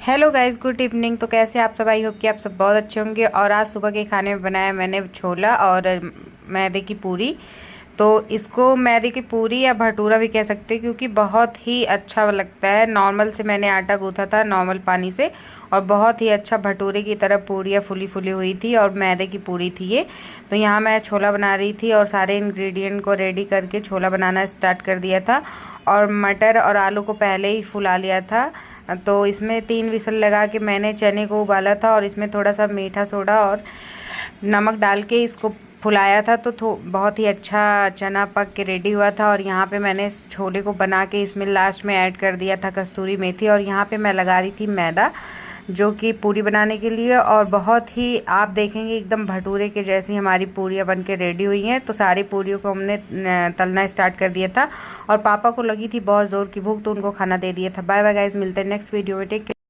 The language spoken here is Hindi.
Hello guys, good evening. तो कैसे आप सब? आई होप कि आप सब बहुत अच्छे होंगे। और आज सुबह के खाने में बनाया मैंने छोला और मैदे की पूरी। तो इसको मैदे की पूरी या भटूरा भी कह सकते हैं, क्योंकि बहुत ही अच्छा लगता है। नॉर्मल से मैंने आटा गूंथा था, नॉर्मल पानी से, और बहुत ही अच्छा भटूरे की तरह पूरियाँ फुली फुली हुई थी और मैदे की पूरी थी ये। तो यहाँ मैं छोला बना रही थी और सारे इंग्रेडिएंट को रेडी करके छोला बनाना स्टार्ट कर दिया था। और मटर और आलू को पहले ही फुला लिया था। तो इसमें 3 विसल लगा के मैंने चने को उबाला था और इसमें थोड़ा सा मीठा सोडा और नमक डाल के इसको फुलाया था। तो बहुत ही अच्छा चना पक के रेडी हुआ था। और यहाँ पे मैंने इस छोले को बना के इसमें लास्ट में ऐड कर दिया था कस्तूरी मेथी। और यहाँ पे मैं लगा रही थी मैदा, जो कि पूरी बनाने के लिए। और बहुत ही आप देखेंगे एकदम भटूरे के जैसी हमारी पूरियाँ बन के रेडी हुई हैं। तो सारी पूरियों को हमने तलना स्टार्ट कर दिया था। और पापा को लगी थी बहुत ज़ोर की भूख, तो उनको खाना दे दिया था। बाय बाय गाइस, मिलते हैं नेक्स्ट वीडियो में। Take care.